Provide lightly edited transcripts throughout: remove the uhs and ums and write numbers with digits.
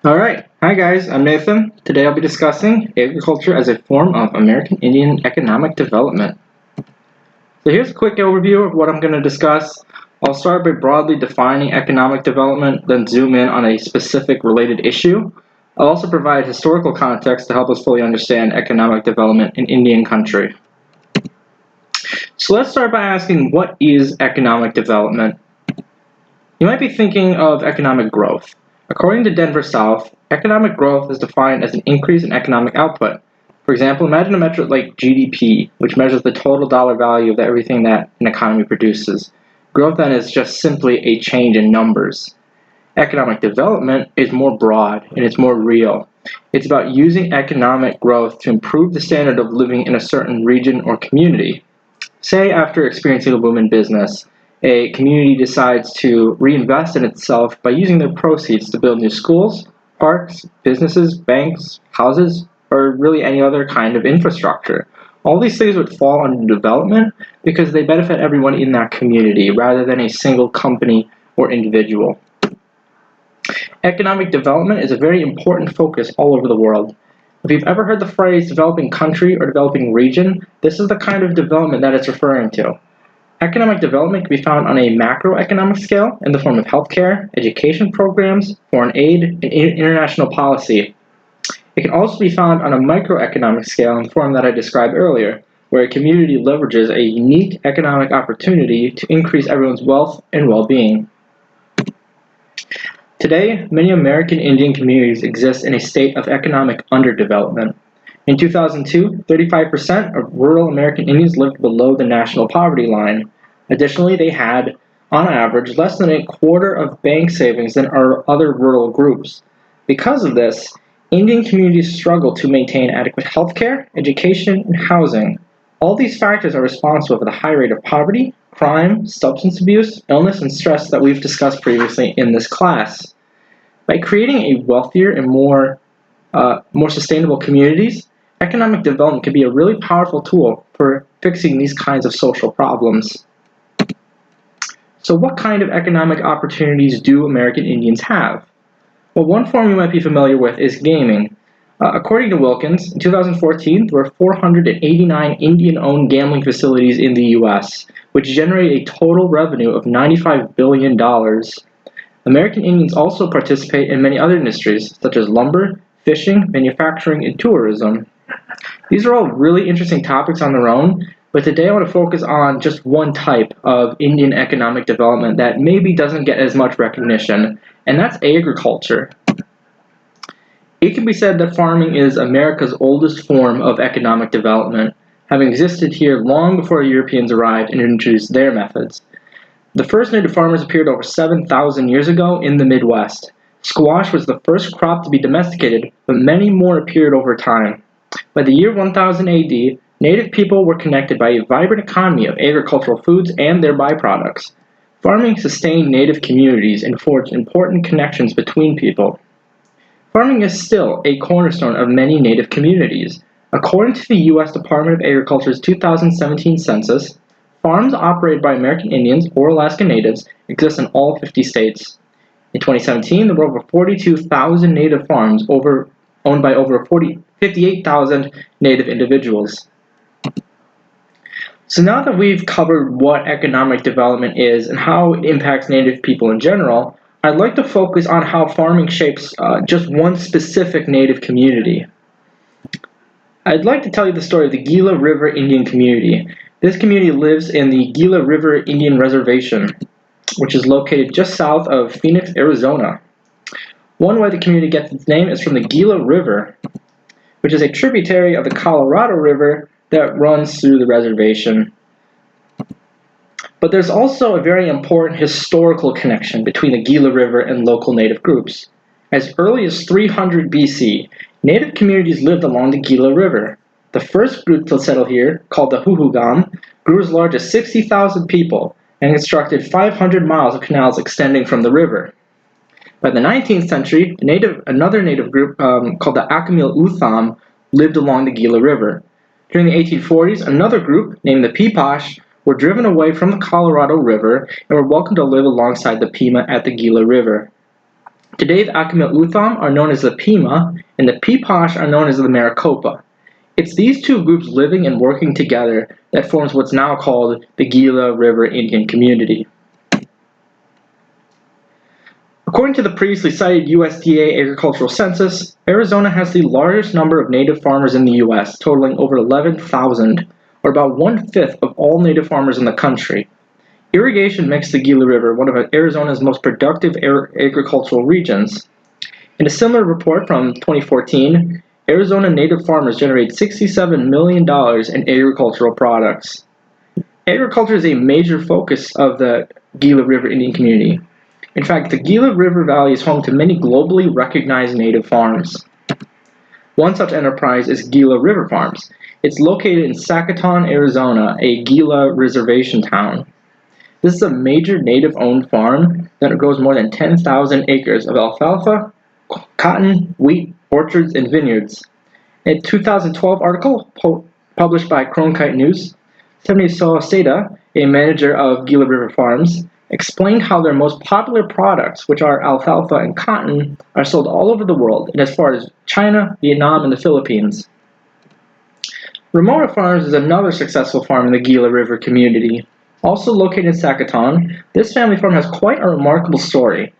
Alright, hi guys, I'm Nathan. Today I'll be discussing agriculture as a form of American Indian economic development. So here's a quick overview of what I'm going to discuss. I'll start by broadly defining economic development, then zoom in on a specific related issue. I'll also provide historical context to help us fully understand economic development in Indian country. So let's start by asking, what is economic development? You might be thinking of economic growth. According to Denver South, economic growth is defined as an increase in economic output. For example, imagine a metric like GDP, which measures the total dollar value of everything that an economy produces. Growth then is just simply a change in numbers. Economic development is more broad and it's more real. It's about using economic growth to improve the standard of living in a certain region or community. Say, after experiencing a boom in business, a community decides to reinvest in itself by using their proceeds to build new schools, parks, businesses, banks, houses, or really any other kind of infrastructure. All these things would fall under development because they benefit everyone in that community rather than a single company or individual. Economic development is a very important focus all over the world. If you've ever heard the phrase developing country or developing region, this is the kind of development that it's referring to. Economic development can be found on a macroeconomic scale in the form of healthcare, education programs, foreign aid, and international policy. It can also be found on a microeconomic scale in the form that I described earlier, where a community leverages a unique economic opportunity to increase everyone's wealth and well-being. Today, many American Indian communities exist in a state of economic underdevelopment. In 2002, 35% of rural American Indians lived below the national poverty line. Additionally, they had, on average, less than a quarter of bank savings than our other rural groups. Because of this, Indian communities struggle to maintain adequate healthcare, education, and housing. All these factors are responsible for the high rate of poverty, crime, substance abuse, illness, and stress that we've discussed previously in this class. By creating a wealthier and more sustainable communities, economic development can be a really powerful tool for fixing these kinds of social problems. So what kind of economic opportunities do American Indians have? Well, one form you might be familiar with is gaming. According to Wilkins, in 2014, there were 489 Indian-owned gambling facilities in the U.S., which generate a total revenue of $95 billion. American Indians also participate in many other industries, such as lumber, fishing, manufacturing, and tourism. These are all really interesting topics on their own, but today I want to focus on just one type of Indian economic development that maybe doesn't get as much recognition, and that's agriculture. It can be said that farming is America's oldest form of economic development, having existed here long before Europeans arrived and introduced their methods. The first native farmers appeared over 7,000 years ago in the Midwest. Squash was the first crop to be domesticated, but many more appeared over time. By the year 1000 AD, native people were connected by a vibrant economy of agricultural foods and their byproducts. Farming sustained native communities and forged important connections between people. Farming is still a cornerstone of many native communities. According to the U.S. Department of Agriculture's 2017 census, farms operated by American Indians or Alaska Natives exist in all 50 states. In 2017, there were over 42,000 native farms owned by over 58,000 native individuals. So now that we've covered what economic development is and how it impacts native people in general, I'd like to focus on how farming shapes just one specific native community. I'd like to tell you the story of the Gila River Indian community. This community lives in the Gila River Indian Reservation, which is located just south of Phoenix, Arizona. One way the community gets its name is from the Gila River, which is a tributary of the Colorado River that runs through the reservation. But there's also a very important historical connection between the Gila River and local native groups. As early as 300 BC, native communities lived along the Gila River. The first group to settle here, called the Huhugan, grew as large as 60,000 people and constructed 500 miles of canals extending from the river. By the 19th century, another native group called the Akamil Utham lived along the Gila River. During the 1840s, another group, named the Pipash, were driven away from the Colorado River and were welcome to live alongside the Pima at the Gila River. Today, the Akimel Utham are known as the Pima, and the Pipash are known as the Maricopa. It's these two groups living and working together that forms what's now called the Gila River Indian Community. According to the previously cited USDA agricultural census, Arizona has the largest number of native farmers in the U.S., totaling over 11,000, or about 1/5 of all native farmers in the country. Irrigation makes the Gila River one of Arizona's most productive agricultural regions. In a similar report from 2014, Arizona native farmers generate $67 million in agricultural products. Agriculture is a major focus of the Gila River Indian community. In fact, the Gila River Valley is home to many globally recognized native farms. One such enterprise is Gila River Farms. It's located in Sacaton, Arizona, a Gila reservation town. This is a major native-owned farm that grows more than 10,000 acres of alfalfa, cotton, wheat, orchards, and vineyards. In a 2012 article published by Cronkite News, Stephanie Seda, a manager of Gila River Farms, explained how their most popular products, which are alfalfa and cotton, are sold all over the world, and as far as China, Vietnam, and the Philippines. Ramona Farms is another successful farm in the Gila River community. Also located in Sacaton, this family farm has quite a remarkable story.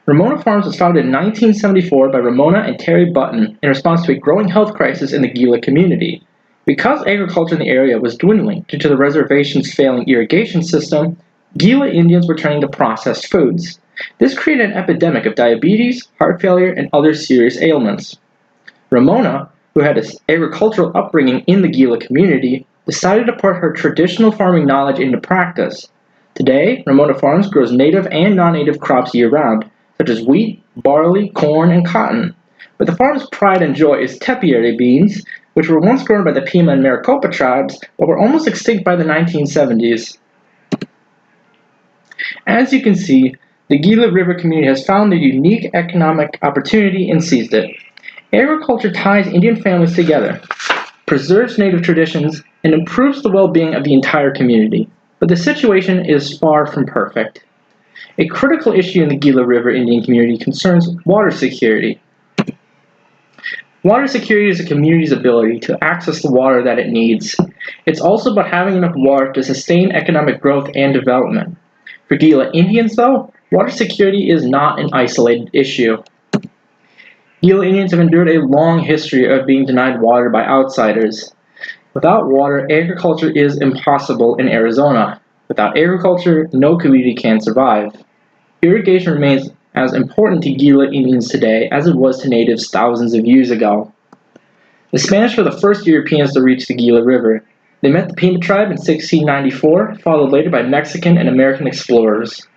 Ramona Farms was founded in 1974 by Ramona and Terry Button in response to a growing health crisis in the Gila community. Because agriculture in the area was dwindling due to the reservation's failing irrigation system, Gila Indians were turning to processed foods. This created an epidemic of diabetes, heart failure, and other serious ailments. Ramona, who had an agricultural upbringing in the Gila community, decided to put her traditional farming knowledge into practice. Today, Ramona Farms grows native and non-native crops year-round, such as wheat, barley, corn, and cotton. But the farm's pride and joy is tepiary beans, which were once grown by the Pima and Maricopa tribes, but were almost extinct by the 1970s. As you can see, the Gila River community has found their unique economic opportunity and seized it. Agriculture ties Indian families together, preserves native traditions, and improves the well-being of the entire community. But the situation is far from perfect. A critical issue in the Gila River Indian community concerns water security. Water security is a community's ability to access the water that it needs. It's also about having enough water to sustain economic growth and development. For Gila Indians, though, water security is not an isolated issue. Gila Indians have endured a long history of being denied water by outsiders. Without water, agriculture is impossible in Arizona. Without agriculture, no community can survive. Irrigation remains as important to Gila Indians today as it was to natives thousands of years ago. The Spanish were the first Europeans to reach the Gila River. They met the Pima tribe in 1694, followed later by Mexican and American explorers.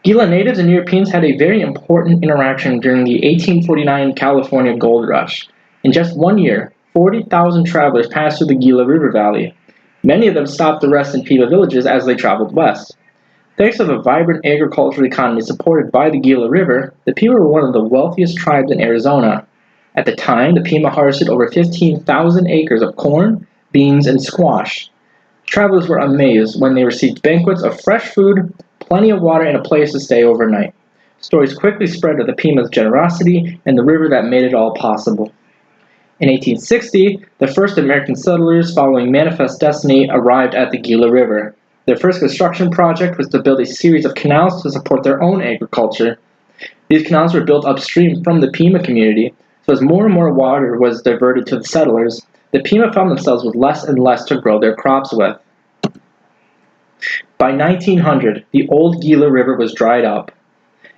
Gila natives and Europeans had a very important interaction during the 1849 California gold rush. In just 1 year, 40,000 travelers passed through the Gila River Valley. Many of them stopped to rest in Pima villages as they traveled west. Thanks to the vibrant agricultural economy supported by the Gila River, the Pima were one of the wealthiest tribes in Arizona. At the time, the Pima harvested over 15,000 acres of corn, beans, and squash. Travelers were amazed when they received banquets of fresh food, plenty of water, and a place to stay overnight. Stories quickly spread of the Pima's generosity and the river that made it all possible. In 1860, the first American settlers following Manifest Destiny arrived at the Gila River. Their first construction project was to build a series of canals to support their own agriculture. These canals were built upstream from the Pima community, so as more and more water was diverted to the settlers, the Pima found themselves with less and less to grow their crops with. By 1900, the old Gila River was dried up.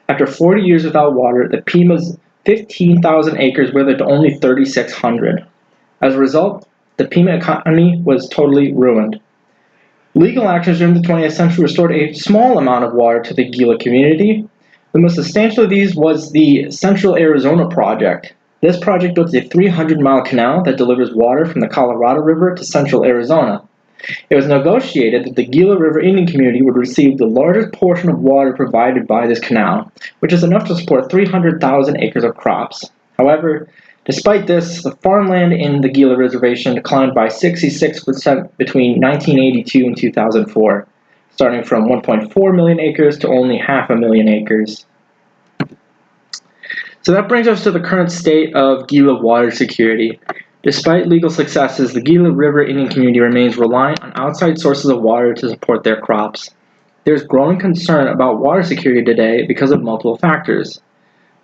After 40 years without water, the Pima's 15,000 acres withered to only 3,600. As a result, the Pima economy was totally ruined. Legal actions during the 20th century restored a small amount of water to the Gila community. The most substantial of these was the Central Arizona Project. This project built a 300-mile canal that delivers water from the Colorado River to central Arizona. It was negotiated that the Gila River Indian community would receive the largest portion of water provided by this canal, which is enough to support 300,000 acres of crops. However, despite this, the farmland in the Gila Reservation declined by 66% between 1982 and 2004, starting from 1.4 million acres to only 500,000 acres. So that brings us to the current state of Gila water security. Despite legal successes, the Gila River Indian community remains reliant on outside sources of water to support their crops. There's growing concern about water security today because of multiple factors.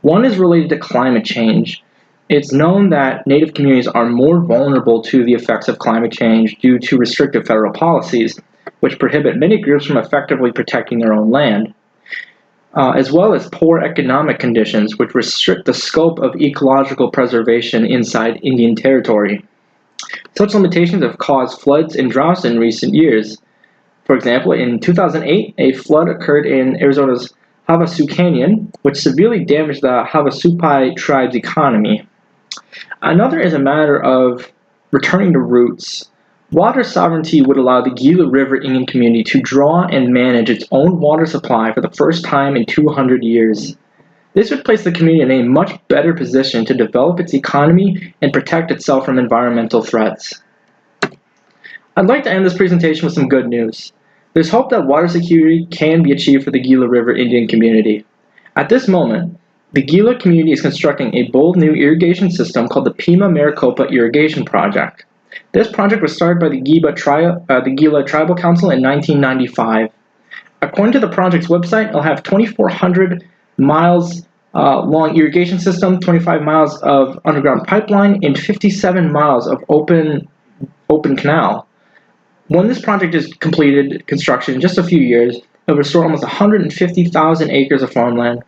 One is related to climate change. It's known that Native communities are more vulnerable to the effects of climate change due to restrictive federal policies, which prohibit many groups from effectively protecting their own land, as well as poor economic conditions, which restrict the scope of ecological preservation inside Indian territory. Such limitations have caused floods and droughts in recent years. For example, in 2008, a flood occurred in Arizona's Havasu Canyon, which severely damaged the Havasupai tribe's economy. Another is a matter of returning to roots. Water sovereignty would allow the Gila River Indian community to draw and manage its own water supply for the first time in 200 years. This would place the community in a much better position to develop its economy and protect itself from environmental threats. I'd like to end this presentation with some good news. There's hope that water security can be achieved for the Gila River Indian community. At this moment, the Gila community is constructing a bold new irrigation system called the Pima Maricopa Irrigation Project. This project was started by the Gila Tribal Council in 1995. According to the project's website, it'll have 2,400 miles long irrigation system, 25 miles of underground pipeline, and 57 miles of open canal. When this project is completed construction in just a few years, it'll restore almost 150,000 acres of farmland.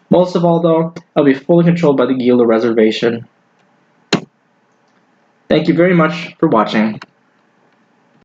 Most of all, though, it'll be fully controlled by the Gila Reservation. Thank you very much for watching.